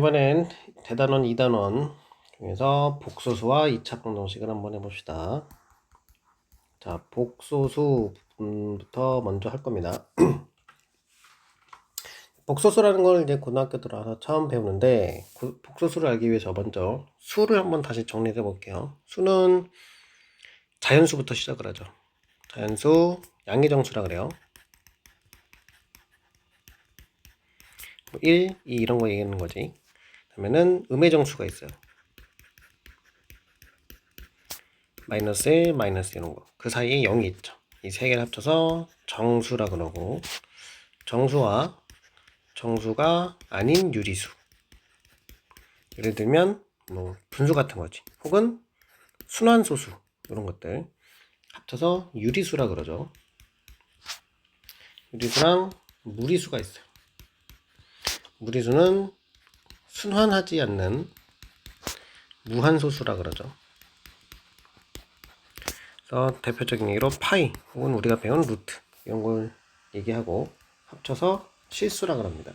이번엔 대단원 2단원 중에서 복소수와 2차 방정식을 한번 해봅시다. 자, 복소수 부분부터 먼저 할 겁니다. 복소수라는 걸 이제 고등학교 들어와서 처음 배우는데, 복소수를 알기 위해서 먼저 수를 한번 다시 정리해 볼게요. 수는 자연수부터 시작을 하죠. 자연수, 양의정수라 그래요. 1, 2 이런 거 얘기하는 거지. 그러면은 음의정수가 있어요. 마이너스 1, 마이너스 이런 거. 그 사이에 0이 있죠. 이 세 개를 합쳐서 정수라 그러고, 정수와 정수가 아닌 유리수. 예를 들면 뭐 분수 같은 거지. 혹은 순환소수 이런 것들 합쳐서 유리수라 그러죠. 유리수랑 무리수가 있어요. 무리수는 순환하지 않는 무한소수라 그러죠. 그래서 대표적인 예로 파이 혹은 우리가 배운 루트 이런 걸 얘기하고 합쳐서 실수라 그럽니다.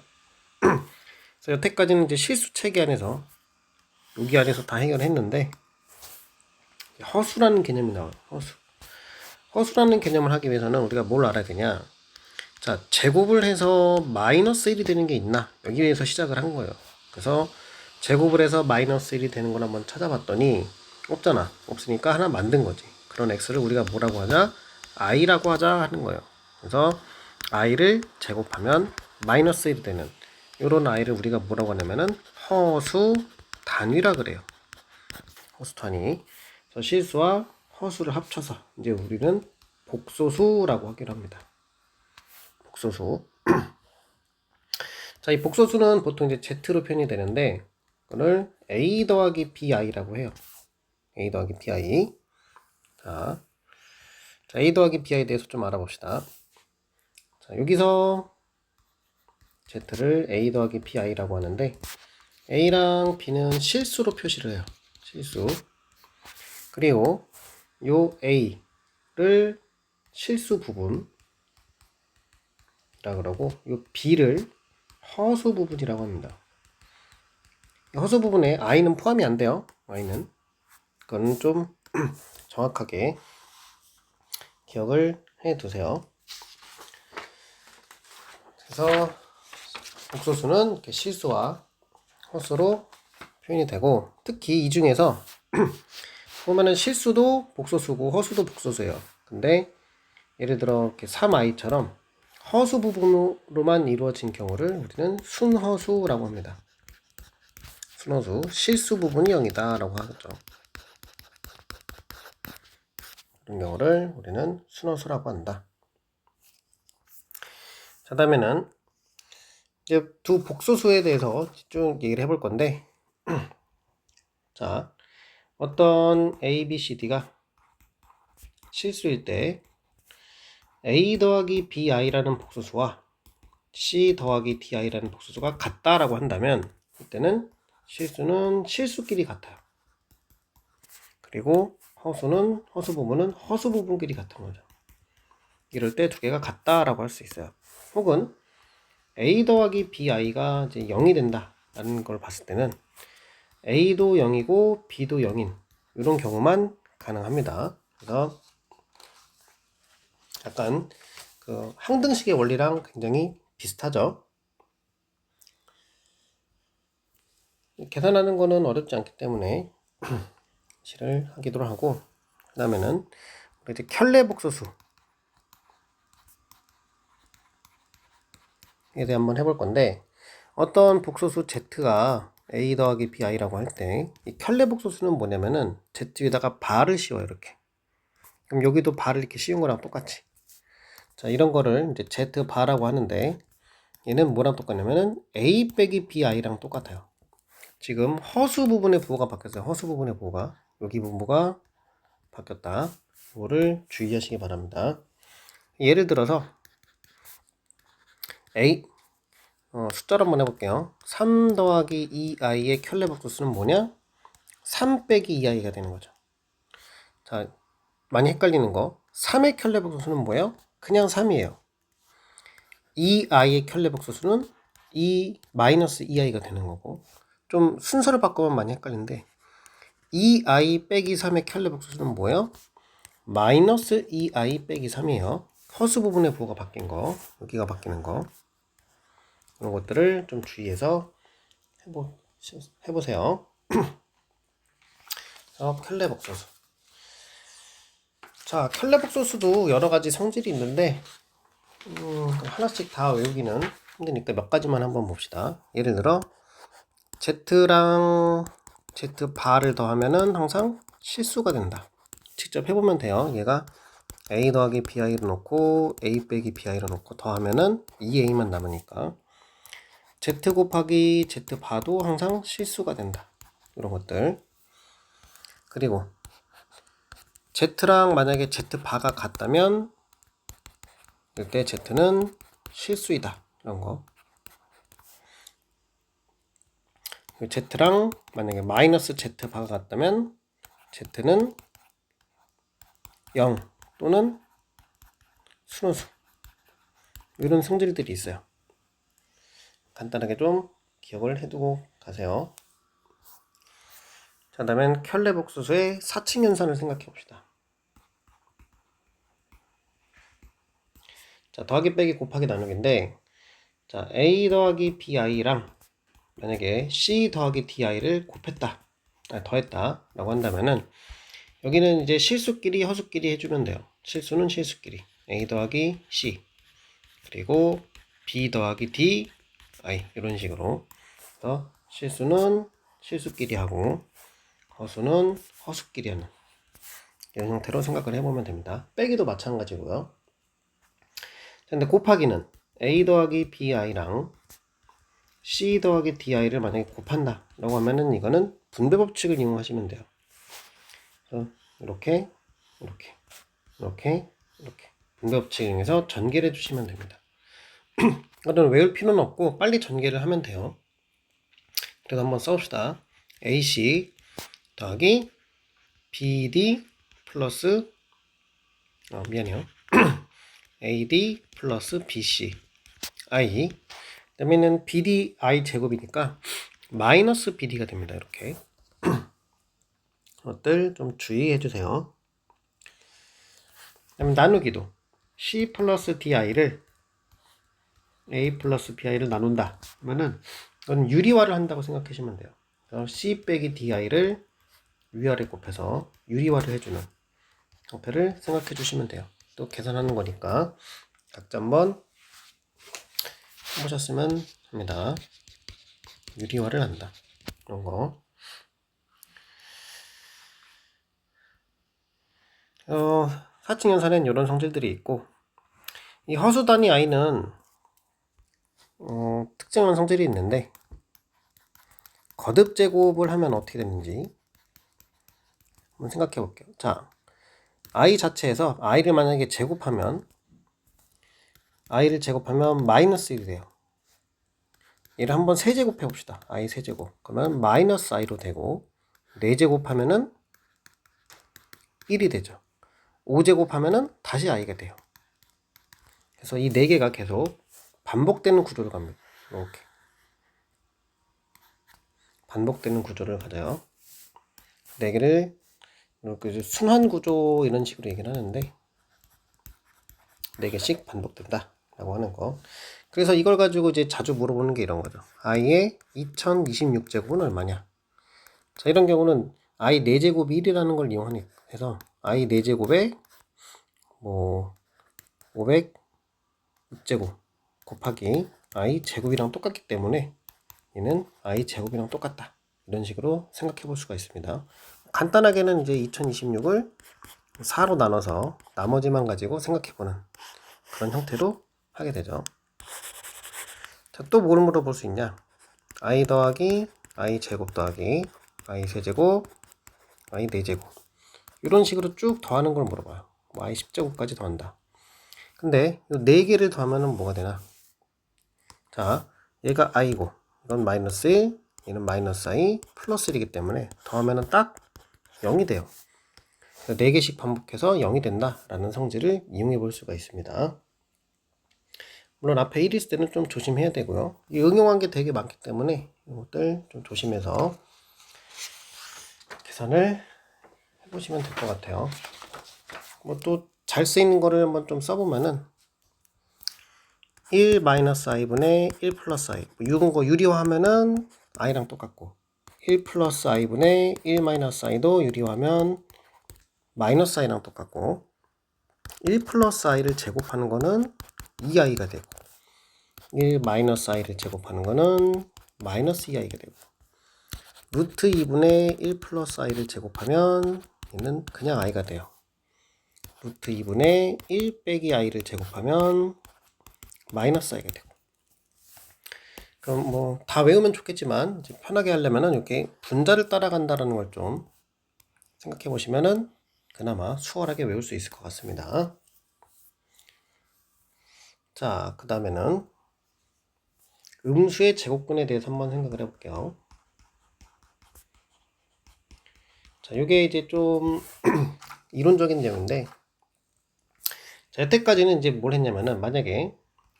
그래서 여태까지는 이제 실수 체계 안에서 여기 안에서 다 해결했는데 허수라는 개념이 나와요. 허수라는 개념을 하기 위해서는 우리가 뭘 알아야 되냐. 자, 제곱을 해서 마이너스 1이 되는 게 있나? 여기에서 시작을 한 거예요. 그래서 제곱을 해서 마이너스 1이 되는 걸 한번 찾아봤더니 없잖아. 없으니까 하나 만든 거지. 그런 x를 우리가 뭐라고 하자? i라고 하자 하는 거예요. 그래서 i를 제곱하면 마이너스 1이 되는 이런 i를 우리가 뭐라고 하냐면은 허수 단위라 그래요. 허수 단위. 그래서 실수와 허수를 합쳐서 이제 우리는 복소수라고 하기로 합니다. 복소수. 자, 이 복소수는 보통 이제 Z로 표현이 되는데, 이거를 A 더하기 BI라고 해요. A 더하기 BI. 자, A 더하기 BI에 대해서 좀 알아봅시다. 자, 여기서 Z를 A 더하기 BI라고 하는데, A랑 B는 실수로 표시를 해요. 실수. 그리고 요 A를 실수 부분이라 그러고, 요 B를 허수 부분이라고 합니다. 허수 부분에 i는 포함이 안 돼요. i는. 그건 좀 정확하게 기억을 해 두세요. 그래서 복소수는 이렇게 실수와 허수로 표현이 되고, 특히 이 중에서 보면은 실수도 복소수고 허수도 복소수예요. 근데 예를 들어 이렇게 3i처럼 허수 부분으로만 이루어진 경우를 우리는 순허수라고 합니다. 순허수, 실수 부분이 0이다 라고 하죠. 이런 경우를 우리는 순허수라고 한다. 자, 다음에는 이제 두 복소수에 대해서 쭉 얘기를 해볼 건데, 자, 어떤 A, B, C, D가 실수일 때 A 더하기 BI라는 복소수와 C 더하기 DI라는 복소수가 같다라고 한다면, 이때는 실수는 실수끼리 같아요. 그리고 허수 부분은 허수 부분끼리 같은 거죠. 이럴 때 두 개가 같다라고 할 수 있어요. 혹은 A 더하기 BI가 이제 0이 된다라는 걸 봤을 때는 A도 0이고 B도 0인 이런 경우만 가능합니다. 그래서 약간 그 항등식의 원리랑 굉장히 비슷하죠. 계산하는 거는 어렵지 않기 때문에 실을 하기도 하고, 그 다음에는 이제 켤레복소수에 대해 한번 해볼 건데, 어떤 복소수 Z가 A 더하기 BI라고 할 때 이 켤레복소수는 뭐냐면은 Z 위에다가 바를 씌워요. 이렇게. 그럼 여기도 바를 이렇게 씌운 거랑 똑같이. 자, 이런 거를 이제 Z 바라고 하는데, 얘는 뭐랑 똑같냐면은 A 빼기 BI랑 똑같아요. 지금 허수 부분의 부호가 바뀌었어요. 허수 부분의 부호가. 여기 부호가 바뀌었다. 이거를 주의하시기 바랍니다. 예를 들어서 A 숫자로 한번 해볼게요. 3 더하기 2i의 켤레복소수는 뭐냐? 3 빼기 2i가 되는 거죠. 자, 많이 헷갈리는 거. 3의 켤레복소수는 뭐예요? 그냥 3이에요. 2i의 켤레복소수는 2 마이너스 2i가 되는 거고, 좀 순서를 바꾸면 많이 헷갈리는데 2i 빼기 3의 켤레 복소수는 뭐예요? 마이너스 2i 빼기 3이에요. 허수 부분의 부호가 바뀐 거, 여기가 바뀌는 거, 이런 것들을 좀 주의해서 해보세요. 켤레 복소수. 자, 켤레 복소수도 여러 가지 성질이 있는데 하나씩 다 외우기는 힘드니까 몇 가지만 한번 봅시다. 예를 들어 z랑 z 바를 더하면은 항상 실수가 된다. 직접 해보면 돼요. 얘가 a 더하기 bi를 놓고 a 빼기 bi를 놓고 더하면은 2a만 남으니까 z 곱하기 z 바도 항상 실수가 된다. 이런 것들. 그리고 z랑 만약에 z 바가 같다면 이때 z는 실수이다. 이런 거. z랑 만약에 마이너스 z 바가 같다면 z는 0 또는 순호수, 이런 성질들이 있어요. 간단하게 좀 기억을 해두고 가세요. 자, 다음엔 켤레 복소수의 4층 연산을 생각해 봅시다. 자, 더하기 빼기 곱하기 나누기인데, 자, a 더하기 bi랑 만약에 c 더하기 di를 곱했다, 더했다 라고 한다면은 여기는 이제 실수끼리 허수끼리 해주면 돼요. 실수는 실수끼리 a 더하기 c 그리고 b 더하기 d i 이런 식으로. 실수는 실수끼리 하고 허수는 허수끼리 하는 이런 형태로 생각을 해보면 됩니다. 빼기도 마찬가지고요. 근데 곱하기는 a 더하기 bi랑 c 더하기 di를 만약에 곱한다 라고 하면은 이거는 분배 법칙을 이용하시면 돼요. 그래서 이렇게 분배 법칙을 이용해서 전개를 해주시면 됩니다. 이거는 외울 필요는 없고 빨리 전개를 하면 돼요. 그래서 한번 써봅시다. AC 더하기 BD 플러스 미안해요. AD 플러스 BC I, 그 다음에는 BDI 제곱이니까 마이너스 BD가 됩니다. 이렇게 그것들 좀 주의해 주세요. 그다음 나누기도 C 플러스 DI를 A 플러스 BI를 나눈다 그러면은 이건 유리화를 한다고 생각하시면 돼요. C 빼기 DI를 위아래 곱해서 유리화를 해주는 형태를 생각해 주시면 돼요. 또 계산하는 거니까 각자 한번 해보셨으면 합니다. 유리화를 한다, 이런 거. 4층 연산엔 이런 성질들이 있고, 이 허수 단위 i는 특정한 성질이 있는데 거듭 제곱을 하면 어떻게 되는지 한번 생각해 볼게요. 자, i 자체에서 i를 만약에 제곱하면 마이너스 1이 돼요. 얘를 한번 세제곱해 봅시다. i 세제곱. 그러면 마이너스 i로 되고 4제곱하면은 1이 되죠. 5제곱하면은 다시 i가 돼요. 그래서 이 4개가 계속 반복되는 구조를 갑니다. 이렇게 반복되는 구조를 가져요. 4개를 이렇게 순환 구조 이런 식으로 얘기를 하는데 4개씩 반복된다 라고 하는 거. 그래서 이걸 가지고 이제 자주 물어보는 게 이런 거죠. i의 2026제곱은 얼마냐. 자, 이런 경우는 i 4제곱이 1이라는 걸 이용해서 i 4제곱에 뭐 506제곱 곱하기 i 제곱이랑 똑같기 때문에 얘는 i 제곱이랑 똑같다, 이런 식으로 생각해 볼 수가 있습니다. 간단하게는 이제 2026을 4로 나눠서 나머지만 가지고 생각해 보는 그런 형태로 하게 되죠. 자, 또 뭘 물어볼 수 있냐. i 더하기 i 제곱 더하기 i 세제곱 i 4제곱 이런 식으로 쭉 더하는 걸 물어봐요. 뭐 i 10제곱까지 더한다. 근데 이 4개를 더하면 뭐가 되나. 자, 얘가 i고 이건 마이너스 1, 얘는 마이너스 i 플러스 1이기 때문에 더하면 딱 0이 돼요. 4개씩 반복해서 0이 된다 라는 성질을 이용해 볼 수가 있습니다. 물론 앞에 1 있을 때는 좀 조심해야 되고요. 이 응용한 게 되게 많기 때문에 이것들 좀 조심해서 계산을 해보시면 될 것 같아요. 뭐 또 잘 쓰이는 거를 한번 좀 써보면은 1-i분의 1 플러스 i, 이건 거 유리화하면은 i랑 똑같고, 1 플러스 i분의 1 마이너스 i도 유리화하면 마이너스 i랑 똑같고, 1 플러스 i를 제곱하는 거는 2i가 되고, 1 마이너스 i를 제곱하는 거는 마이너스 2i가 되고, 루트 2분의 1 플러스 i를 제곱하면 얘는 그냥 i가 돼요. 루트 2분의 1 빼기 i를 제곱하면 마이너스 i가 되고. 그럼 뭐 다 외우면 좋겠지만 이제 편하게 하려면은 이렇게 분자를 따라간다라는 걸 좀 생각해 보시면은 그나마 수월하게 외울 수 있을 것 같습니다. 자, 그 다음에는 음수의 제곱근에 대해서 한번 생각을 해볼게요. 자, 이게 이제 좀 이론적인 내용인데, 자, 여태까지는 이제 뭘 했냐면은, 만약에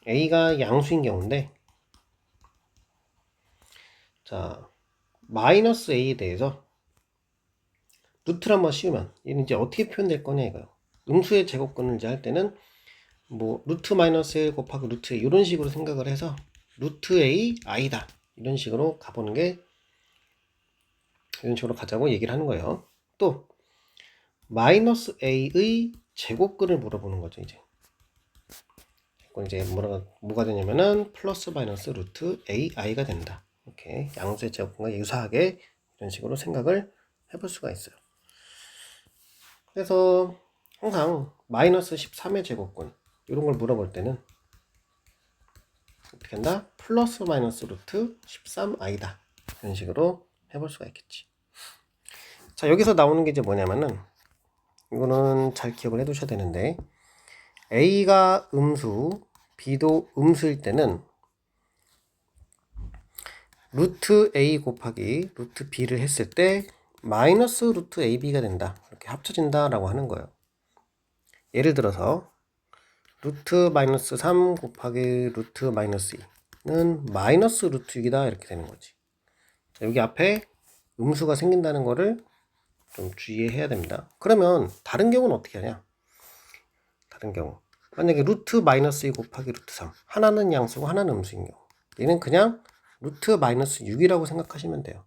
a가 양수인 경우인데, 자, 마이너스 a에 대해서 루트를 한번 씌우면 얘는 이제 어떻게 표현될 거냐 이거요. 음수의 제곱근을 이제 할 때는 뭐 루트 마이너스 1 곱하기 루트 a 이런 식으로 생각을 해서 루트 a i다 이런 식으로 가보는 게, 이런 식으로 가자고 얘기를 하는 거예요. 또 마이너스 a의 제곱근을 물어보는 거죠. 이제 뭐가 되냐면은 플러스 마이너스 루트 a i가 된다. 이렇게 양수의 제곱근과 유사하게 이런 식으로 생각을 해볼 수가 있어요. 그래서 항상 마이너스 13의 제곱근 이런 걸 물어볼 때는 어떻게 한다? 플러스 마이너스 루트 13i다 이런 식으로 해볼 수가 있겠지. 자, 여기서 나오는 게 이제 뭐냐면은, 이거는 잘 기억을 해 두셔야 되는데, a가 음수 b도 음수일 때는 루트 a 곱하기 루트 b를 했을 때 마이너스 루트 ab가 된다, 이렇게 합쳐진다 라고 하는 거예요. 예를 들어서 루트 마이너스 3 곱하기 루트 마이너스 2는 마이너스 루트 6이다 이렇게 되는 거지. 자, 여기 앞에 음수가 생긴다는 거를 좀 주의해야 됩니다. 그러면 다른 경우는 어떻게 하냐? 다른 경우 만약에 루트 마이너스 2 곱하기 루트 3, 하나는 양수고 하나는 음수인 경우, 얘는 그냥 루트 마이너스 6이라고 생각하시면 돼요.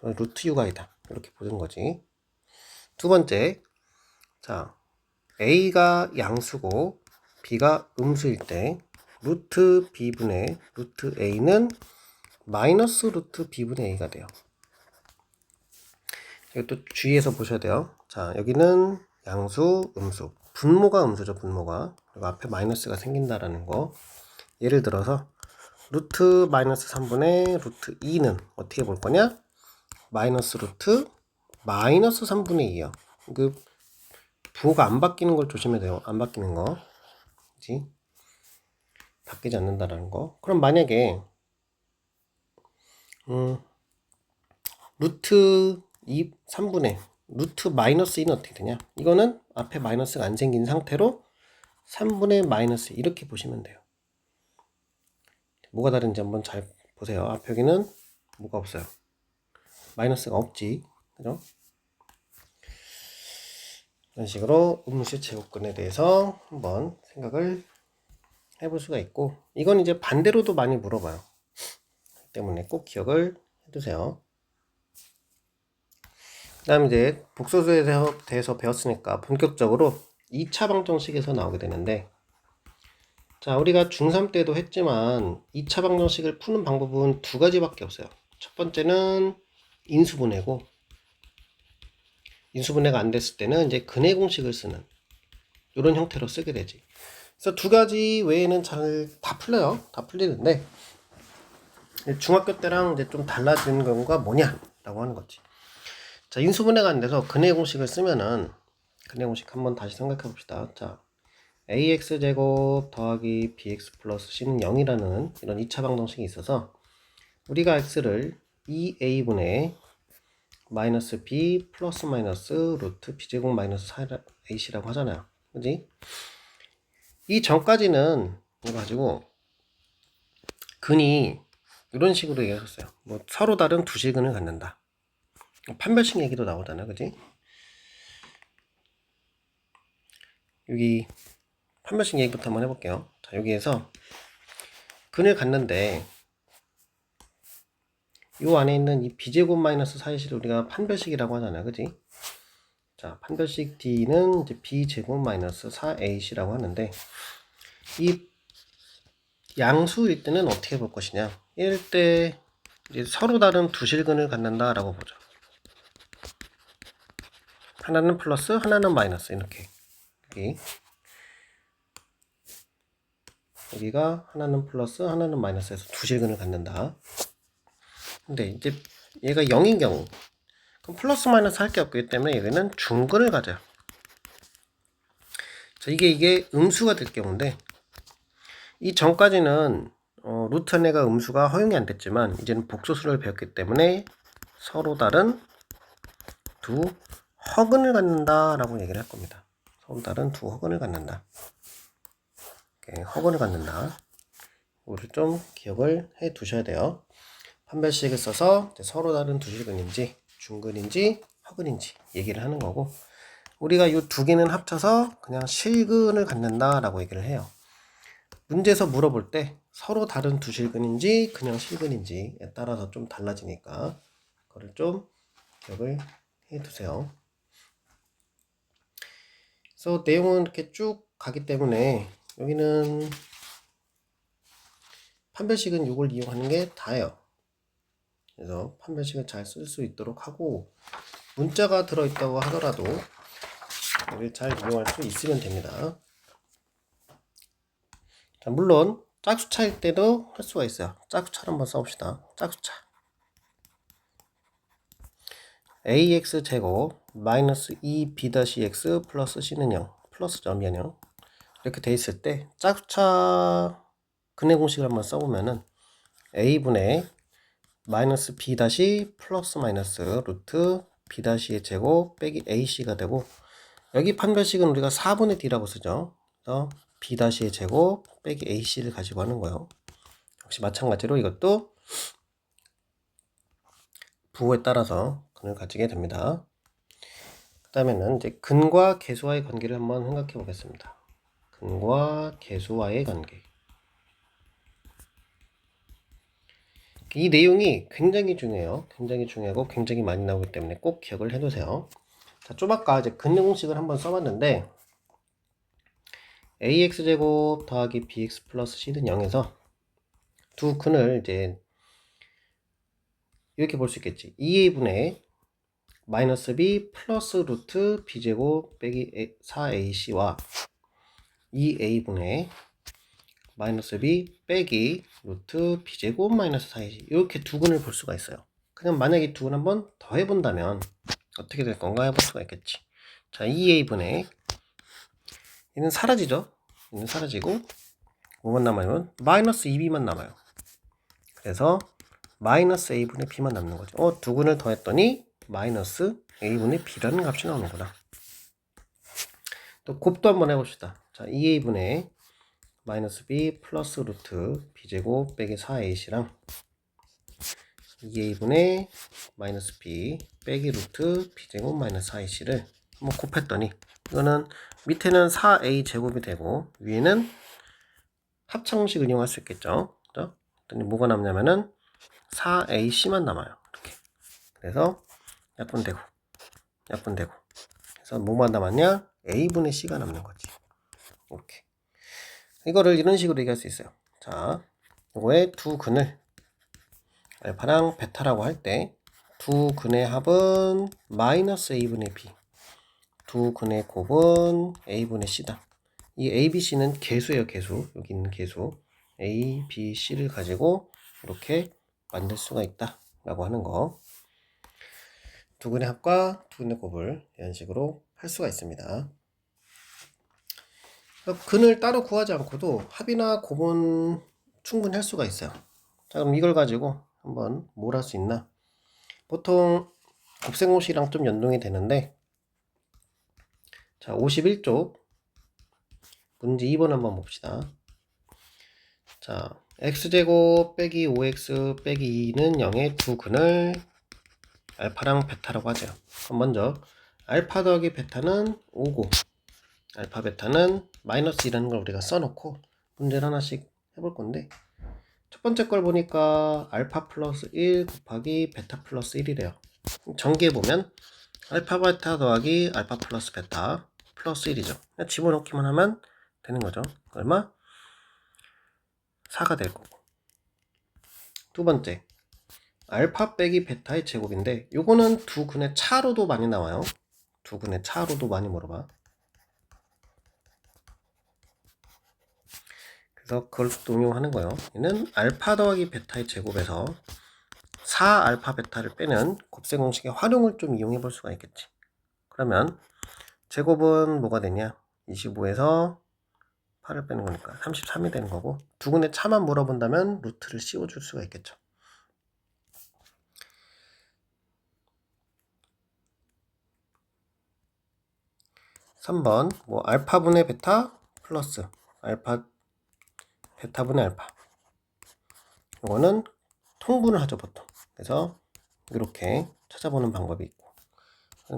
루트 6i다 이렇게 보는 거지. 두 번째, 자, a가 양수고 b가 음수일 때 루트 b분의 루트 a는 마이너스 루트 b분의 a가 돼요. 이것도 주의해서 보셔야 돼요. 자, 여기는 양수, 음수, 분모가 음수죠. 분모가. 그리고 앞에 마이너스가 생긴다라는 거. 예를 들어서 루트 마이너스 3분의 루트 2는 어떻게 볼 거냐? 마이너스 루트 마이너스 3분의 2요. 그 부호가 안 바뀌는 걸 조심해야 돼요. 안 바뀌는 거. 그치? 바뀌지 않는다라는 거. 그럼 만약에 루트 2, 3분의 루트 마이너스 2는 어떻게 되냐? 이거는 앞에 마이너스가 안 생긴 상태로 3분의 마이너스 이렇게 보시면 돼요. 뭐가 다른지 한번 잘 보세요. 앞에 여기는 뭐가 없어요. 마이너스가 없지. 그죠? 이런 식으로 음수 제곱근에 대해서 한번 생각을 해볼 수가 있고, 이건 이제 반대로도 많이 물어봐요. 그렇기 때문에 꼭 기억을 해두세요. 그 다음 이제 복소수에 대해서 배웠으니까 본격적으로 2차 방정식에서 나오게 되는데, 자, 우리가 중3 때도 했지만 2차 방정식을 푸는 방법은 두 가지밖에 없어요. 첫 번째는 인수분해고, 인수분해가 안 됐을 때는 이제 근해 공식을 쓰는 이런 형태로 쓰게 되지. 그래서 두 가지 외에는 잘 다 풀려요. 다 풀리는데 중학교 때랑 이제 좀 달라지는 경우가 뭐냐라고 하는 거지. 자, 인수분해가 안 돼서 근해 공식을 쓰면은, 근해 공식 한번 다시 생각해 봅시다. 자, ax제곱 더하기 bx 플러스 c는 0이라는 이런 2차 방정식이 있어서 우리가 x를 2a분의 마이너스 b 플러스 마이너스 루트 b제곱 마이너스 4ac라고 하잖아요. 그지? 이 전까지는 이거 가지고 근이 이런 식으로 얘기했었어요. 뭐 서로 다른 두 실근을 갖는다. 판별식 얘기도 나오잖아, 그지? 여기 판별식 얘기부터 한번 해볼게요. 자, 여기에서 근을 갖는데 요 안에 있는 이 b제곱 마이너스 4ac를 우리가 판별식이라고 하잖아, 그지? 자, 판별식 D는 이제 b제곱 마이너스 4ac라고 하는데, 이 양수일 때는 어떻게 볼 것이냐? 이럴 때 이제 서로 다른 두 실근을 갖는다라고 보죠. 하나는 플러스, 하나는 마이너스, 이렇게. 여기가 하나는 플러스, 하나는 마이너스에서 두 실근을 갖는다. 근데 이제 얘가 0인 경우, 그럼 플러스 마이너스 할 게 없기 때문에 여기는 중근을 가져요. 자, 이게 음수가 될 경우인데, 이 전까지는 루트 내가 음수가 허용이 안 됐지만 이제는 복소수를 배웠기 때문에 서로 다른 두 허근을 갖는다 라고 얘기를 할 겁니다. 서로 다른 두 허근을 갖는다. 허근을 갖는다. 이거를 좀 기억을 해 두셔야 돼요. 판별식을 써서 서로 다른 두 실근인지 중근인지 허근인지 얘기를 하는 거고, 우리가 이 두 개는 합쳐서 그냥 실근을 갖는다 라고 얘기를 해요. 문제에서 물어볼 때 서로 다른 두 실근인지 그냥 실근인지에 따라서 좀 달라지니까 그거를 좀 기억을 해 두세요. 그래서 내용은 이렇게 쭉 가기 때문에 여기는 판별식은 이걸 이용하는 게 다예요. 그래서 판별식을 잘 쓸 수 있도록 하고, 문자가 들어있다고 하더라도 이걸 잘 이용할 수 있으면 됩니다. 자, 물론 짝수차일 때도 할 수가 있어요. 짝수차를 한번 써봅시다. 짝수차 ax제곱 마이너스 2b-x 플러스 c는 0 플러스 점이 0 이렇게 돼 있을 때 짝수차 근해 공식을 한번 써보면은 a분의 마이너스 b 플러스 마이너스 루트 b-의 제곱 빼기 ac가 되고, 여기 판별식은 우리가 4분의 d라고 쓰죠. 그래서 b-의 제곱 빼기 ac를 가지고 하는 거예요. 역시 마찬가지로 이것도 부호에 따라서 근을 가지게 됩니다. 그 다음에는 이제 근과 계수와의 관계를 한번 생각해 보겠습니다. 근과 계수와의 관계. 이 내용이 굉장히 중요해요. 굉장히 중요하고 굉장히 많이 나오기 때문에 꼭 기억을 해두세요. 자, 좀 아까 이제 근의 공식을 한번 써봤는데, ax제곱 더하기 bx 플러스 c는 0에서 두 근을 이제 이렇게 볼 수 있겠지. 2a분의 마이너스 b 플러스 루트 b제곱 빼기 4ac와 2a분의 마이너스 b 빼기 루트 b제곱 마이너스 4ac, 이렇게 두 근을 볼 수가 있어요. 그냥 만약에 두 근 한번 더 해본다면 어떻게 될 건가 해볼 수가 있겠지. 자, 2a분의 얘는 사라지죠. 얘는 사라지고 뭐만 남아요? 마이너스 2b만 남아요. 그래서 마이너스 a분의 b만 남는 거죠. 두 근을 더했더니 마이너스 a분의 b라는 값이 나오는구나. 또 곱도 한번 해봅시다. 자, 2a분의 마이너스 b 플러스 루트 b제곱 빼기 4ac랑 2a분의 마이너스 b 빼기 루트 b제곱 마이너스 4ac를 한번 곱했더니 이거는 밑에는 4a 제곱이 되고 위에는 합창식을 이용할 수 있겠죠. 그랬더니 뭐가 남냐면은 4ac만 남아요. 이렇게. 그래서 약분되고 약분되고 그래서 뭐만 남았냐? a분의 c가 남는 거지. 이렇게. 이거를 이런 식으로 얘기할 수 있어요. 자, 이거의 두 근을 알파랑 베타라고 할 때 두 근의 합은 마이너스 a분의 b, 두 근의 곱은 a분의 c다. 이 a, b, c는 계수예요. 계수. 여기 있는 계수 a, b, c를 가지고 이렇게 만들 수가 있다 라고 하는 거. 두 근의 합과 두 근의 곱을 이런 식으로 할 수가 있습니다. 근을 따로 구하지 않고도 합이나 곱은 충분히 할 수가 있어요. 자, 그럼 이걸 가지고 한번 뭘 할 수 있나? 보통 곱셈공식이랑 좀 연동이 되는데, 자, 51쪽 문제 2번 한번 봅시다. 자, x제곱 빼기 5x 빼기 2는 0의 두 근을 알파랑 베타라고 하죠. 그럼 먼저 알파 더하기 베타는 5고 알파 베타는 마이너스 2라는 걸 우리가 써놓고 문제를 하나씩 해볼 건데, 첫 번째 걸 보니까 알파 플러스 1 곱하기 베타 플러스 1이래요. 전개해보면 알파 베타 더하기 알파 플러스 베타 플러스 1이죠. 그냥 집어넣기만 하면 되는 거죠. 얼마? 4가 될 거고. 두 번째, 알파 빼기 베타의 제곱인데 요거는 두 근의 차로도 많이 나와요. 두 근의 차로도 많이 물어봐. 그래서 그걸 또 응용하는 거예요. 얘는 알파 더하기 베타의 제곱에서 4 알파 베타를 빼는 곱셈 공식의 활용을 좀 이용해 볼 수가 있겠지. 그러면 제곱은 뭐가 되냐? 25에서 8을 빼는 거니까 33이 되는 거고, 두 근의 차만 물어본다면 루트를 씌워줄 수가 있겠죠. (3번) 뭐 알파분의 베타 플러스 알파 베타분의 알파, 이거는 통분을 하죠 보통. 그래서 이렇게 찾아보는 방법이 있고,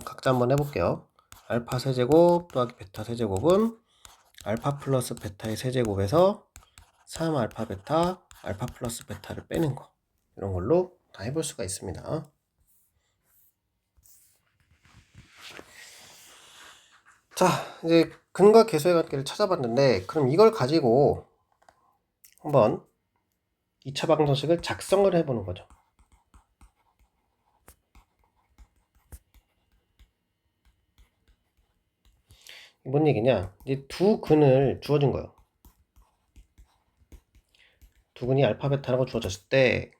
각자 한번 해볼게요. 알파 세제곱 더하기 베타 세제곱은 알파 플러스 베타의 세제곱에서 3 알파 베타 알파 플러스 베타를 빼는 거, 이런 걸로 다 해볼 수가 있습니다. 자, 이제 근과 계수의 관계를 찾아봤는데, 그럼 이걸 가지고 한번 2차 방정식을 작성을 해보는 거죠. 뭔 얘기냐? 이제 두 근을 주어진 거예요. 두 근이 알파 베타라고 주어졌을 때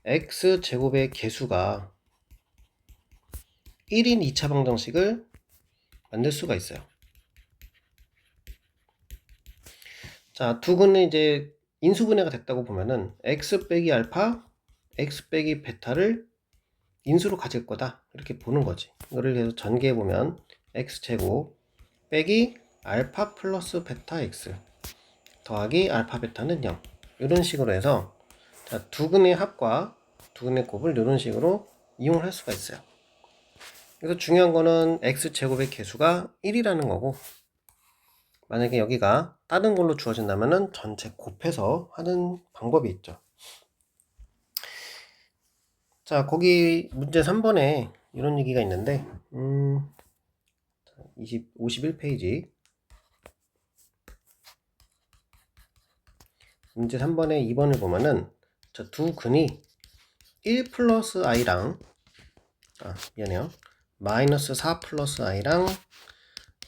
x 제곱의 개수가 1인 2차 방정식을 만들 수가 있어요. 자, 두 근은 이제 인수분해가 됐다고 보면은 x 빼기 알파, x 빼기 베타를 인수로 가질 거다, 이렇게 보는 거지. 이거를 계속 전개해 보면 x 제곱 빼기 알파 플러스 베타 x 더하기 알파 베타는 0, 이런 식으로 해서, 자, 두 근의 합과 두 근의 곱을 이런 식으로 이용을 할 수가 있어요. 그래서 중요한 거는 x 제곱의 개수가 1이라는 거고, 만약에 여기가 다른 걸로 주어진다면은 전체 곱해서 하는 방법이 있죠. 자, 거기 문제 3번에 이런 얘기가 있는데, 51페이지 문제 3번에 2번을 보면은, 자, 두 근이 1 플러스 i랑 미안해요, 마이너스 4 플러스 i랑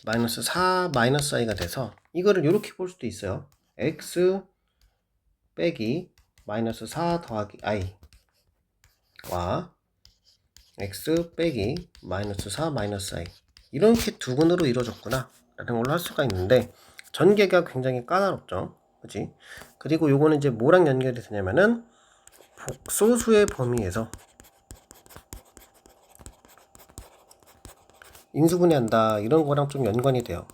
마이너스 4 마이너스 i가 돼서 이거를 이렇게 볼 수도 있어요. x 빼기 마이너스 4 더하기 i와 x 빼기 마이너스 4 마이너스 i, 이렇게 두 근으로 이루어졌구나 라는 걸로 할 수가 있는데, 전개가 굉장히 까다롭죠. 그치? 그리고 요거는 이제 뭐랑 연결이 되냐면은 복소수의 범위에서 인수분해한다, 이런 거랑 좀 연관이 돼요.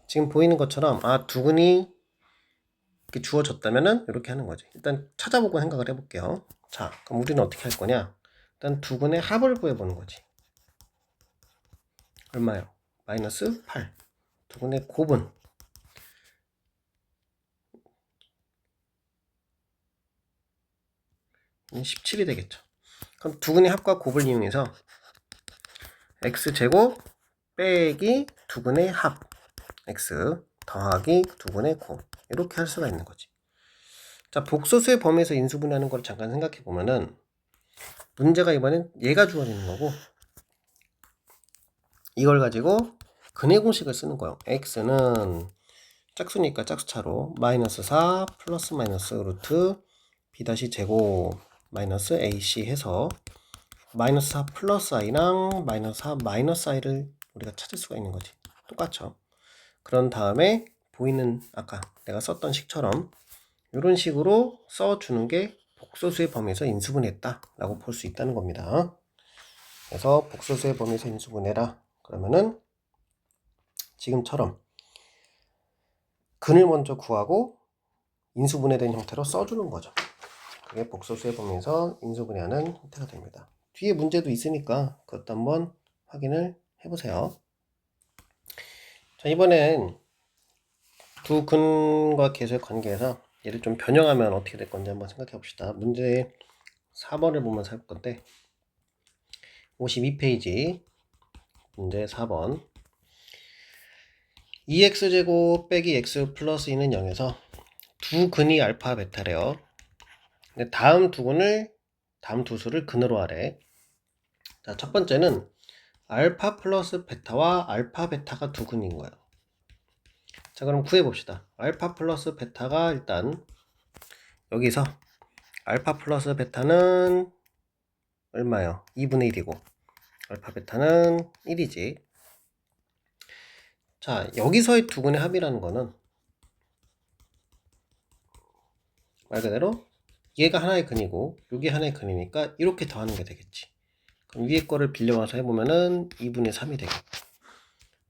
지금 보이는 것처럼 두 근이 이렇게 주어졌다면은 이렇게 하는 거지. 일단 찾아보고 생각을 해볼게요. 자, 그럼 우리는 어떻게 할 거냐? 일단 두 근의 합을 구해보는 거지. 얼마요? 마이너스 8. 두 근의 곱은 17이 되겠죠. 그럼 두 근의 합과 곱을 이용해서 x제곱 빼기 두 근의 합 x 더하기 두 근의 곱, 이렇게 할 수가 있는 거지. 자, 복소수의 범위에서 인수분해하는 걸 잠깐 생각해 보면은, 문제가 이번엔 얘가 주어지는 거고, 이걸 가지고 근의 공식을 쓰는 거예요. x는 짝수니까 짝수차로 마이너스 4 플러스 마이너스 루트 b 다시 제곱 마이너스 ac 해서 마이너스 4 플러스 i랑 마이너스 4 마이너스 i를 우리가 찾을 수가 있는 거지. 똑같죠. 그런 다음에 보이는 아까 내가 썼던 식처럼 이런 식으로 써주는 게 복소수의 범위에서 인수분해했다 라고 볼 수 있다는 겁니다. 그래서 복소수의 범위에서 인수분해라 그러면은 지금처럼 근을 먼저 구하고 인수분해된 형태로 써주는 거죠. 그게 복소수의 범위에서 인수분해하는 형태가 됩니다. 뒤에 문제도 있으니까 그것도 한번 확인을 해보세요. 자, 이번엔 두 근과 계수의 관계에서 얘를 좀 변형하면 어떻게 될 건지 한번 생각해 봅시다. 문제 4번을 보면서 할 건데 52페이지 문제 4번 2x제곱 빼기 x 플러스 2는 0에서 두 근이 알파 베타래요. 근데 다음 두 수를 근으로 하래. 자, 첫 번째는 알파 플러스 베타와 알파 베타가 두 근인 거예요. 자, 그럼 구해봅시다. 알파 플러스 베타가 일단 여기서 알파 플러스 베타는 얼마요? 2분의 1이고 알파 베타는 1이지. 자, 여기서의 두 근의 합이라는 거는 말 그대로 얘가 하나의 근이고 여기 하나의 근이니까 이렇게 더하는 게 되겠지. 그럼 위에 거를 빌려와서 해보면은 2분의 3이 되겠고,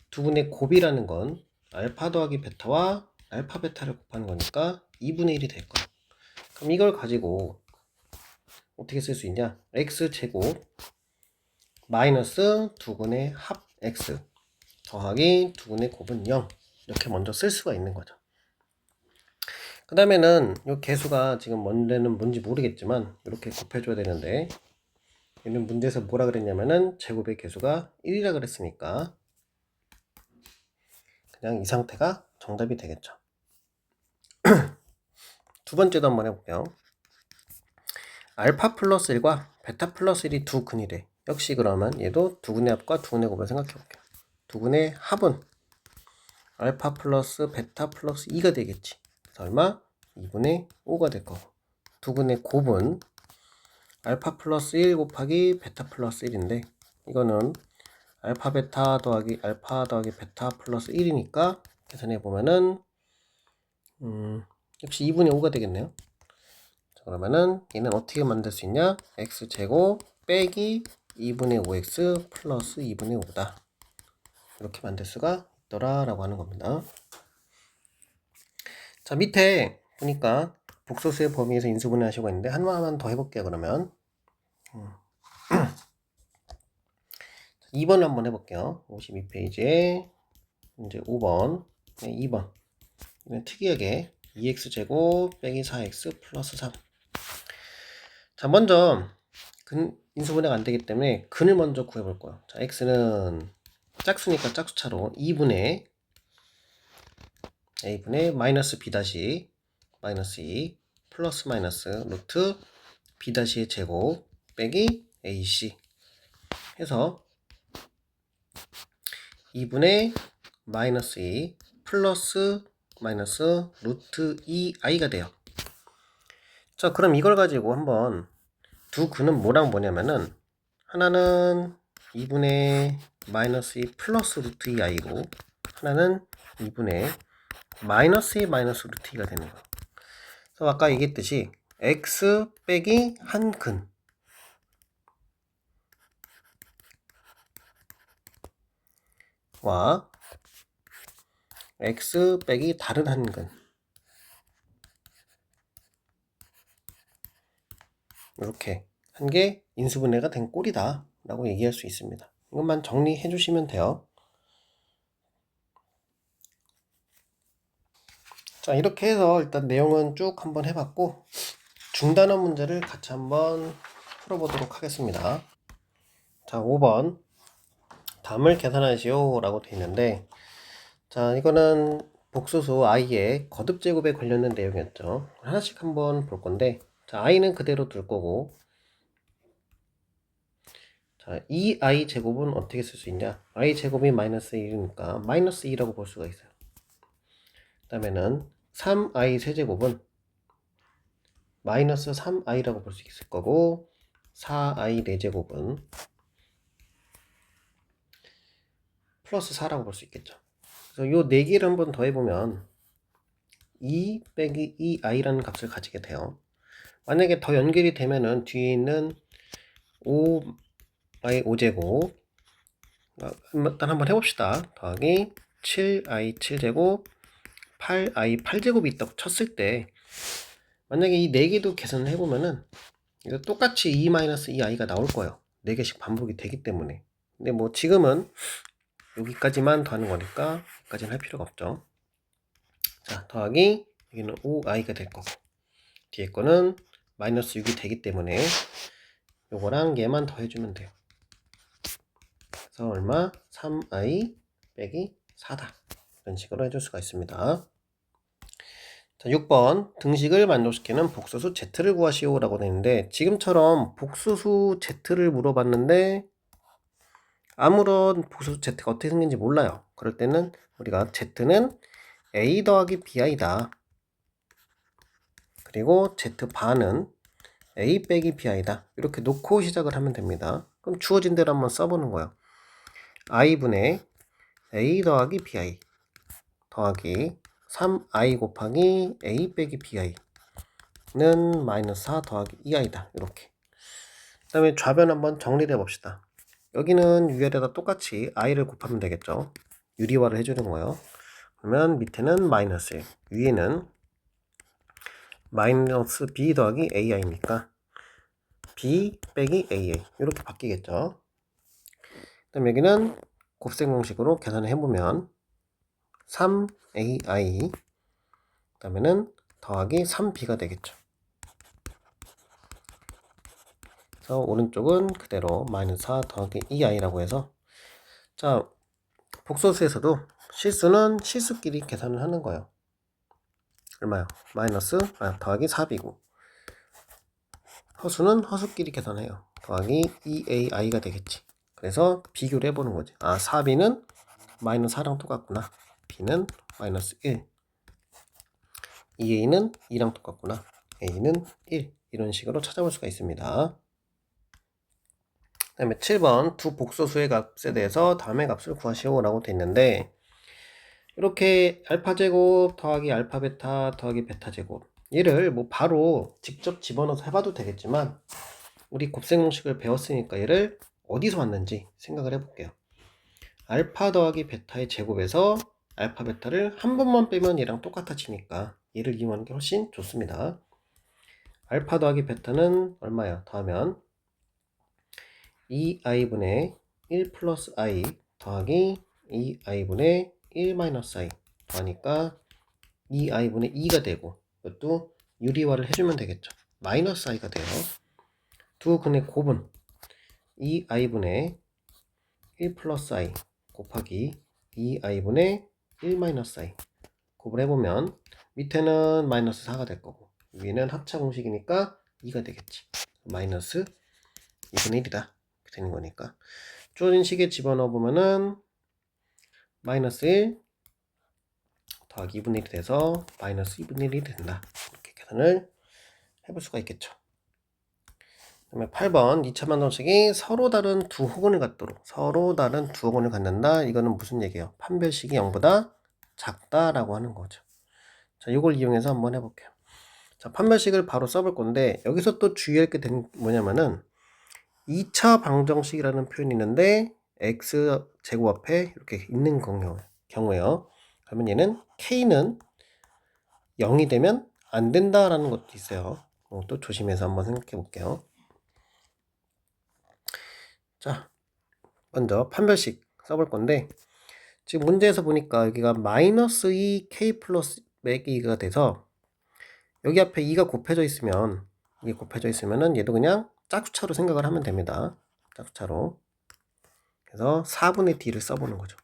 두 근의 곱이라는 건 알파 더하기 베타와 알파 베타를 곱하는 거니까 2분의 1이 될 거야. 그럼 이걸 가지고 어떻게 쓸 수 있냐? x제곱 마이너스 두 근의 합 x 더하기 두 근의 곱은 0 이렇게 먼저 쓸 수가 있는 거죠. 그 다음에는 이 개수가 지금 뭔지 모르겠지만 이렇게 곱해줘야 되는데, 얘는 문제에서 뭐라 그랬냐면은 제곱의 개수가 1이라 그랬으니까 그냥 이 상태가 정답이 되겠죠. 두 번째도 한번 해볼게요. 알파 플러스 1과 베타 플러스 1이 두 근이래. 역시 그러면 얘도 두 근의 합과 두 근의 곱을 생각해 볼게요. 두 근의 합은 알파 플러스 베타 플러스 2가 되겠지. 그래서 얼마? 2분의 5가 될 거고, 두 근의 곱은 알파 플러스 1 곱하기 베타 플러스 1인데 이거는 알파 베타 더하기 알파 더하기 베타 플러스 1이니까 계산해 보면은 역시 2분의 5가 되겠네요. 자, 그러면은 얘는 어떻게 만들 수 있냐? x제곱 빼기 2분의 5x 플러스 2분의 5다. 이렇게 만들 수가 있더라 라고 하는 겁니다. 자, 밑에 보니까 복소수의 범위에서 인수분해 하시고 있는데 하나만 더 해볼게요. 그러면 2번 한번 해볼게요. 52페이지에 이제 5번, 2번. 특이하게 2x제곱 빼기 4x 플러스 3. 자, 먼저 인수분해가 안 되기 때문에 근을 먼저 구해볼 거예요. 자, x는 짝수니까 짝수차로 2분의 a분의 마이너스 b 다시 마이너스 2 플러스 마이너스 루트 b 다시의 제곱 빼기 ac 해서 2분의 마이너스 2 플러스 마이너스 루트 2i가 돼요. 자, 그럼 이걸 가지고 한번 두 근은 뭐랑 뭐냐면은 하나는 2분의 마이너스 2 플러스 루트 2i고 하나는 2분의 마이너스 2 마이너스 루트 2가 되는 거예요. 그래서 아까 얘기했듯이 x 빼기 한 근 와 x 빼기 다른 한 근, 이렇게 한 게 인수분해가 된 꼴이다 라고 얘기할 수 있습니다. 이것만 정리해 주시면 돼요. 자, 이렇게 해서 일단 내용은 쭉 한번 해봤고 중단원 문제를 같이 한번 풀어보도록 하겠습니다. 자, 5번 담을 계산하시오 라고 되어 있는데, 자, 이거는 복소수 i의 거듭제곱에 관련된 내용이었죠. 하나씩 한번 볼 건데, 자, i는 그대로 둘 거고, 자, 이 i 제곱은 어떻게 쓸 수 있냐? i 제곱이 마이너스 1이니까 마이너스 2라고 볼 수가 있어요. 그 다음에는 3i 세제곱은 마이너스 3i라고 볼 수 있을 거고, 4i 4제곱은 플러스 4라고 볼 수 있겠죠. 그래서 요 4개를 한번 더해보면 2 빼기 2i라는 값을 가지게 돼요. 만약에 더 연결이 되면은 뒤에 있는 5i 5제곱 일단 한번 해봅시다. 더하기 7i 7제곱 8i 8제곱이 있다고 쳤을 때 만약에 이 4개도 계산을 해보면은 이거 똑같이 2-2i가 나올 거예요. 4개씩 반복이 되기 때문에. 근데 뭐 지금은 여기까지만 더하는 거니까 여기까지는 할 필요가 없죠. 자, 더하기 여기는 5i가 될 거고 뒤에 거는 마이너스 6이 되기 때문에 요거랑 얘만 더해주면 돼요. 그래서 얼마? 3i 빼기 4다. 이런 식으로 해줄 수가 있습니다. 자, 6번 등식을 만족시키는 복소수 z를 구하시오 라고 되는데 지금처럼 복소수 z를 물어봤는데 아무런 복소수 z가 어떻게 생긴지 몰라요. 그럴 때는 우리가 z는 a 더하기 bi다. 그리고 z바는 a 빼기 bi다. 이렇게 놓고 시작을 하면 됩니다. 그럼 주어진 대로 한번 써보는 거예요. i분의 a 더하기 bi 더하기 3i 곱하기 a 빼기 bi는 마이너스 4 더하기 2i다. 이렇게. 그 다음에 좌변 한번 정리를 해봅시다. 여기는 위아래다 똑같이 i를 곱하면 되겠죠. 유리화를 해주는 거예요. 그러면 밑에는 마이너스 1, 위에는 마이너스 b 더하기 ai니까 b 빼기 aa 이렇게 바뀌겠죠. 그 다음에 여기는 곱셈 공식으로 계산을 해보면 3ai 그 다음에는 더하기 3b가 되겠죠. 그래서 오른쪽은 그대로 마이너스 4 더하기 2i라고 해서 자 복소수에서도 실수는 실수끼리 계산을 하는 거예요. 얼마요? 마이너스 더하기 4b고 허수는 허수끼리 계산해요. 더하기 2ai가 되겠지. 그래서 비교를 해보는 거지. 4b는 마이너스 4랑 똑같구나. b는 마이너스 1 2a는 2랑 똑같구나. a는 1 이런 식으로 찾아볼 수가 있습니다. 그 다음에 7번 두 복소수의 값에 대해서 다음의 값을 구하시오 라고 되어 있는데 이렇게 알파 제곱 더하기 알파 베타 더하기 베타 제곱 얘를 뭐 바로 직접 집어넣어서 해봐도 되겠지만 우리 곱셈 공식을 배웠으니까 얘를 어디서 왔는지 생각을 해볼게요. 알파 더하기 베타의 제곱에서 알파 베타를 한 번만 빼면 얘랑 똑같아지니까 얘를 이용하는 게 훨씬 좋습니다. 알파 더하기 베타는 얼마야? 더하면 2i분의 1 플러스 i 더하기 2i분의 1 마이너스 i 더하니까 2i분의 2가 되고 이것도 유리화를 해주면 되겠죠. 마이너스 i가 돼요. 두 근의 곱은 2i분의 1 플러스 i 곱하기 2i분의 1 마이너스 i 곱을 해보면 밑에는 마이너스 4가 될 거고 위에는 합차 공식이니까 2가 되겠지. 마이너스 2분의 1이다. 되는 거니까 주어진 식에 집어넣어 보면은 마이너스 1 더하기 2분의 1이 돼서 마이너스 2분의 1이 된다. 이렇게 계산을 해볼 수가 있겠죠. 그 다음에 8번 2차 방정식이 서로 다른 두 호근을 갖는다. 이거는 무슨 얘기예요? 판별식이 0보다 작다라고 하는 거죠. 자, 이걸 이용해서 한번 해볼게요. 자, 판별식을 바로 써볼 건데 여기서 또 주의할 게 뭐냐면은 2차 방정식이라는 표현이 있는데 x 제곱 앞에 이렇게 있는 경우에요. 그러면 얘는 k는 0이 되면 안 된다라는 것도 있어요. 또 조심해서 한번 생각해 볼게요. 자, 먼저 판별식 써볼 건데 지금 문제에서 보니까 여기가 마이너스 2k 플러스 2가 돼서 여기 앞에 2가 곱해져 있으면 이게 곱해져 있으면은 얘도 그냥 짝수차로 생각을 하면 됩니다. 짝수차로. 그래서 4분의 d를 써보는 거죠.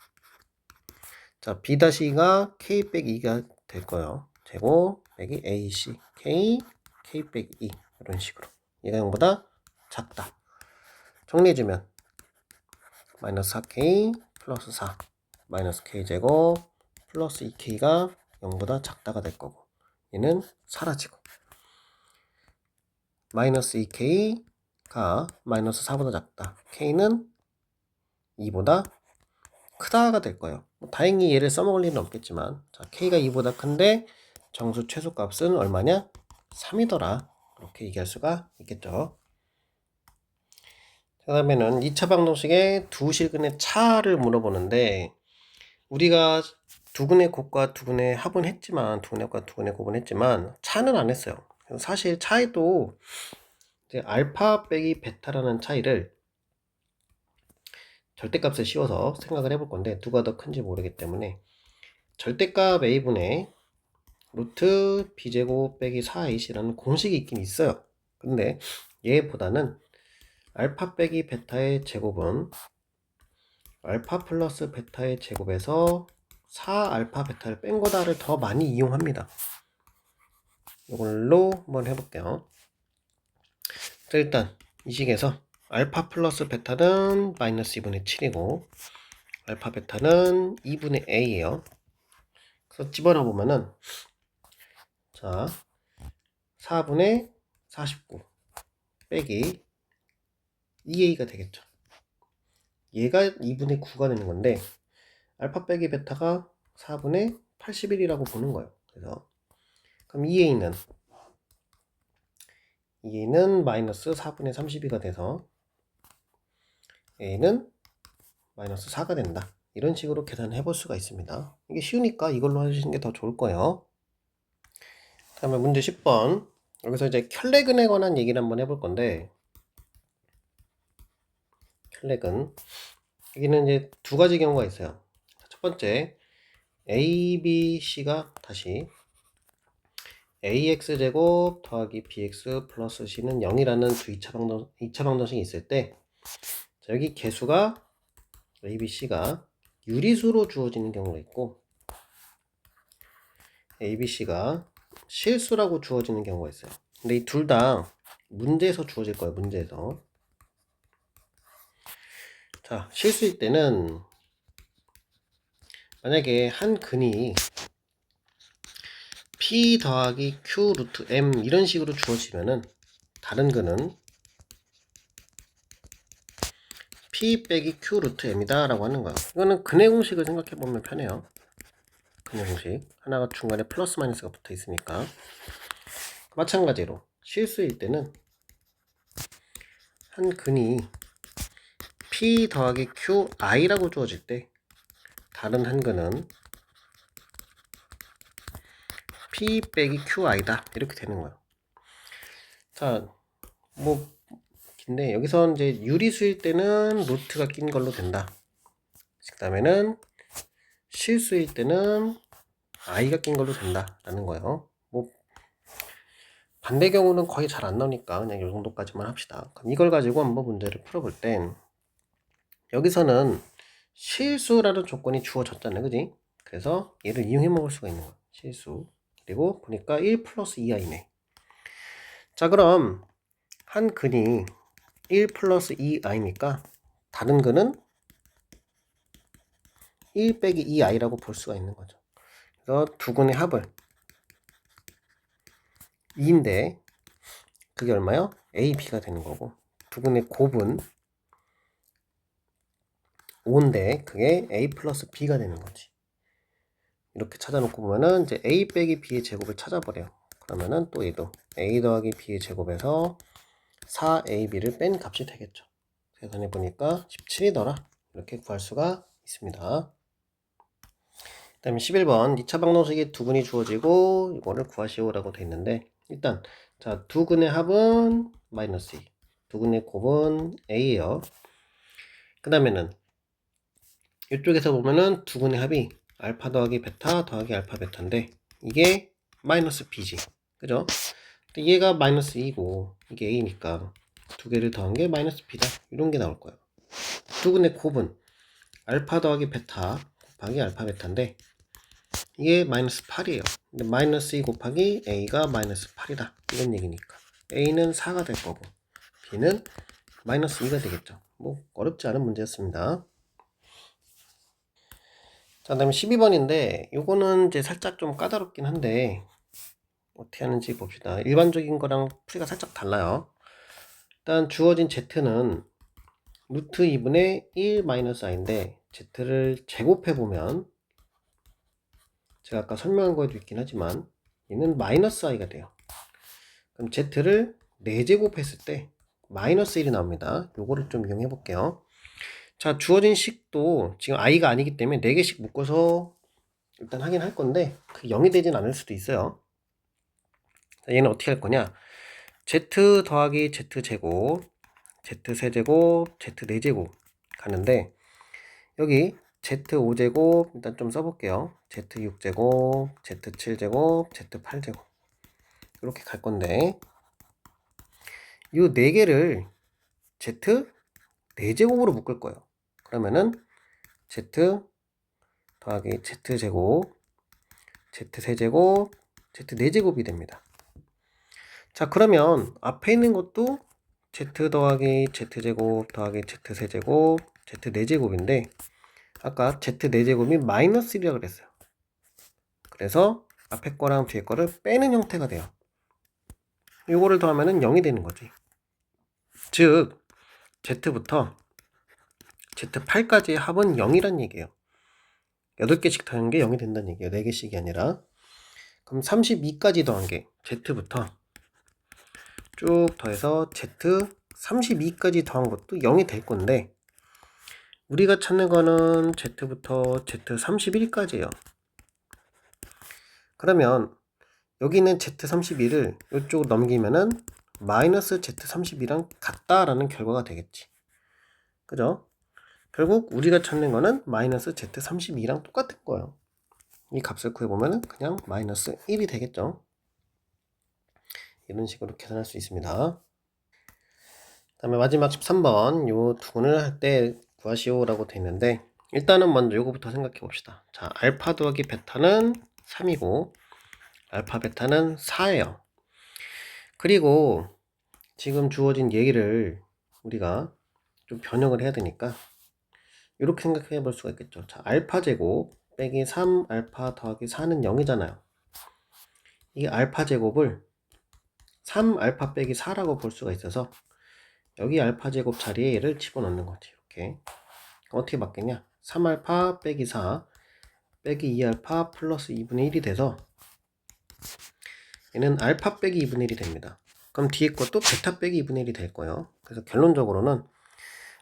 자, b-가 k 빼기 2가 될 거예요. 제곱 빼기 ac k 빼기 2 이런 식으로. 얘가 0보다 작다. 정리해주면 마이너스 4k 플러스 4 마이너스 k 제곱 플러스 2k가 0보다 작다가 될 거고 얘는 사라지고 마이너스 2k가 마이너스 4보다 작다. k는 2보다 크다가 될 거예요. 다행히 얘를 써먹을 일은 없겠지만 자, k가 2보다 큰데 정수 최소값은 얼마냐? 3이더라. 이렇게 얘기할 수가 있겠죠. 그 다음에는 2차 방정식의 두 실근의 차를 물어보는데 우리가 두근의 곱과 두근의 합은 했지만, 두근의 곱과 두근의 곱은 했지만 차는 안 했어요. 사실 차이도 이제 알파 빼기 베타라는 차이를 절대값을 씌워서 생각을 해볼 건데, 누가 더 큰지 모르기 때문에 절대값 a분의 루트 b제곱 빼기 4ac라는 공식이 있긴 있어요. 근데 얘보다는 알파 빼기 베타의 제곱은 알파 플러스 베타의 제곱에서 4알파 베타를 뺀 거다를 더 많이 이용합니다. 이걸로 한번 해볼게요. 자, 일단 이 식에서 알파 플러스 베타는 마이너스 2분의 7이고 알파 베타는 2분의 a예요. 그래서 집어넣어 보면은 자 4분의 49 빼기 2a가 되겠죠. 얘가 2분의 9가 되는 건데 알파 빼기 베타가 4분의 81이라고 보는 거예요. 그래서 그럼 2a는 마이너스 4분의 32가 돼서 a는 마이너스 4가 된다. 이런 식으로 계산해 볼 수가 있습니다. 이게 쉬우니까 이걸로 하시는 게 더 좋을 거예요. 다음에 문제 10번. 여기서 이제 켤레근에 관한 얘기를 한번 해볼 건데, 켤레근. 여기는 이제 두 가지 경우가 있어요. 첫 번째, a, b, c가 다시 ax제곱 더하기 bx 플러스 c는 0이라는 두 2차 방정식이 있을 때, 자, 여기 개수가 a, b, c가 유리수로 주어지는 경우가 있고, a, b, c가 실수라고 주어지는 경우가 있어요. 근데 이 둘 다 문제에서 주어질 거예요. 문제에서. 자, 실수일 때는 만약에 한 근이 p 더하기 q 루트 m 이런 식으로 주어지면은 다른 근은 p 빼기 q 루트 m이다 라고 하는 거야. 이거는 근의 공식을 생각해 보면 편해요. 근의 공식 하나가 중간에 플러스 마이너스가 붙어 있으니까. 마찬가지로 실수일 때는 한 근이 p 더하기 qi라고 주어질 때 다른 한 근은 p 빼기 qi다 이렇게 되는 거예요. 자, 뭐 긴데 여기서 이제 유리수일 때는 루트가 낀 걸로 된다. 그 다음에는 실수일 때는 i가 낀 걸로 된다라는 거예요. 뭐 반대 경우는 거의 잘 안 나오니까 그냥 이 정도까지만 합시다. 그럼 이걸 가지고 한번 문제를 풀어볼 땐 여기서는 실수라는 조건이 주어졌잖아요, 그지? 그래서 얘를 이용해 먹을 수가 있는 거예요. 실수. 그리고 보니까 1 플러스 2i네. 자, 그럼 한 근이 1 플러스 2i니까 다른 근은 1 빼기 2i라고 볼 수가 있는 거죠. 그래서 두 근의 합을 2인데 그게 얼마요? a, b가 되는 거고 두 근의 곱은 5인데 그게 a 플러스 b가 되는 거지. 이렇게 찾아놓고 보면은 이제 a 빼기 b의 제곱을 찾아버려요. 그러면은 또 얘도 a 더하기 b의 제곱에서 4ab를 뺀 값이 되겠죠. 계산해 보니까 17이더라. 이렇게 구할 수가 있습니다. 그 다음에 11번 2차 방정식이 두 근이 주어지고 이거를 구하시오라고 돼 있는데 일단 자, 두 근의 합은 마이너스 2, 두 근의 곱은 a예요. 그 다음에는 이쪽에서 보면은 두 근의 합이 알파 더하기 베타 더하기 알파 베타인데 이게 마이너스 b지, 그죠? 근데 얘가 마이너스 2고 이게 a니까 두 개를 더한 게 마이너스 b다 이런 게 나올 거예요. 두 근의 곱은 알파 더하기 베타 곱하기 알파 베타인데 이게 마이너스 8이에요. 근데 마이너스 2 곱하기 a가 마이너스 8이다 이런 얘기니까 a는 4가 될 거고 b는 마이너스 2가 되겠죠. 뭐 어렵지 않은 문제였습니다. 자, 그다음에 12번인데 요거는 이제 살짝 좀 까다롭긴 한데 어떻게 하는지 봅시다. 일반적인 거랑 풀이가 살짝 달라요. 일단 주어진 z는 루트 2분의 1 마이너스 i인데 z를 제곱해 보면 제가 아까 설명한 거에도 있긴 하지만 얘는 마이너스 i가 돼요. 그럼 z를 4제곱했을 때 마이너스 1이 나옵니다. 요거를 좀 이용해 볼게요. 자, 주어진 식도 지금 i가 아니기 때문에 4개씩 묶어서 일단 하긴 할 건데 그 0이 되진 않을 수도 있어요. 자, 얘는 어떻게 할 거냐? z 더하기 z제곱, z3제곱, z4제곱 가는데 여기 z5제곱 일단 좀 써볼게요. z6제곱, z7제곱, z8제곱 이렇게 갈 건데 이 4개를 z 4제곱으로 묶을 거예요. 그러면은 z 더하기 z제곱, z3제곱, z4제곱이 됩니다. 자, 그러면 앞에 있는 것도 z 더하기 z제곱 더하기 z3제곱, z4제곱인데 아까 z4제곱이 마이너스 1이라고 그랬어요. 그래서 앞에 거랑 뒤에 거를 빼는 형태가 돼요. 이거를 더하면 0이 되는 거지. 즉 z부터 z8까지의 합은 0이란 얘기예요. 8개씩 더한 게 0이 된다는 얘기예요. 4개씩이 아니라. 그럼 32까지 더한 게 z부터 쭉 더해서 z32까지 더한 것도 0이 될 건데 우리가 찾는 거는 z부터 z31까지예요. 그러면 여기는 z31을 이쪽으로 넘기면은 마이너스 z32랑 같다라는 결과가 되겠지. 그죠? 결국 우리가 찾는 거는 마이너스 z32랑 똑같은 거예요. 이 값을 구해보면은 그냥 마이너스 1이 되겠죠. 이런 식으로 계산할 수 있습니다. 다음에 마지막 13번 요 두근을 할 때 구하시오라고 되어 있는데 일단은 먼저 요거부터 생각해 봅시다. 자, 알파 더하기 베타는 3이고 알파 베타는 4예요. 그리고 지금 주어진 얘기를 우리가 좀 변형을 해야 되니까 이렇게 생각해 볼 수가 있겠죠. 자, 알파 제곱 빼기 3 알파 더하기 4는 0이잖아요. 이 알파 제곱을 3 알파 빼기 4라고 볼 수가 있어서 여기 알파 제곱 자리에 얘를 집어넣는 거지. 이렇게 어떻게 바뀌냐? 3알파 빼기 4 빼기 2알파 플러스 2분의 1이 돼서 얘는 알파 빼기 2분의 1이 됩니다. 그럼 뒤에 것도 베타 빼기 2분의 1이 될 거예요. 그래서 결론적으로는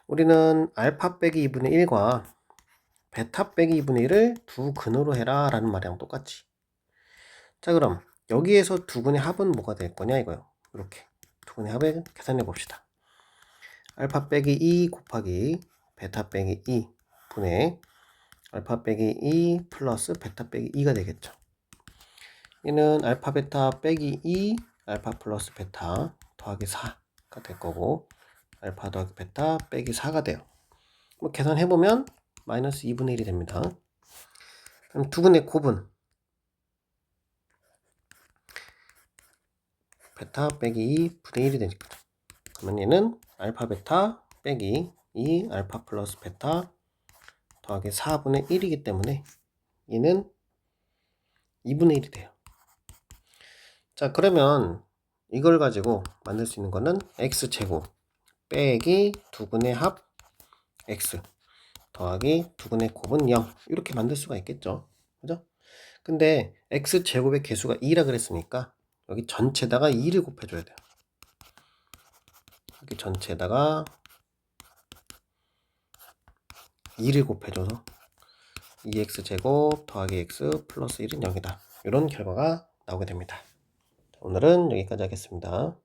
우리는 알파 빼기 2분의 1과 베타 빼기 2분의 1을 두 근으로 해라 라는 말이랑 똑같이. 자, 그럼 여기에서 두 근의 합은 뭐가 될 거냐 이거요. 이렇게 두 근의 합을 계산해 봅시다. 알파 빼기 2 곱하기 베타 빼기 2 분의 알파 빼기 2 플러스 베타 빼기 2가 되겠죠. 얘는 알파 베타 빼기 2 알파 플러스 베타 더하기 4가 될 거고 알파 더하기 베타 빼기 4가 돼요. 뭐 계산해보면 마이너스 2분의 1이 됩니다. 그럼 두근의 곱은 베타 빼기 2 분의 1이 되니까 그러면 얘는 알파 베타 빼기 2 알파 플러스 베타 더하기 4분의 1이기 때문에 얘는 2분의 1이 돼요. 자, 그러면 이걸 가지고 만들 수 있는 거는 x제곱 빼기 두근의 합 x 더하기 두근의 곱은 0 이렇게 만들 수가 있겠죠. 그죠? 근데 x제곱의 개수가 2라 그랬으니까 여기 전체에다가 2를 곱해줘야 돼요. 여기 전체에다가 2를 곱해줘서 2x제곱 더하기 x 플러스 1은 0이다. 이런 결과가 나오게 됩니다. 오늘은 여기까지 하겠습니다.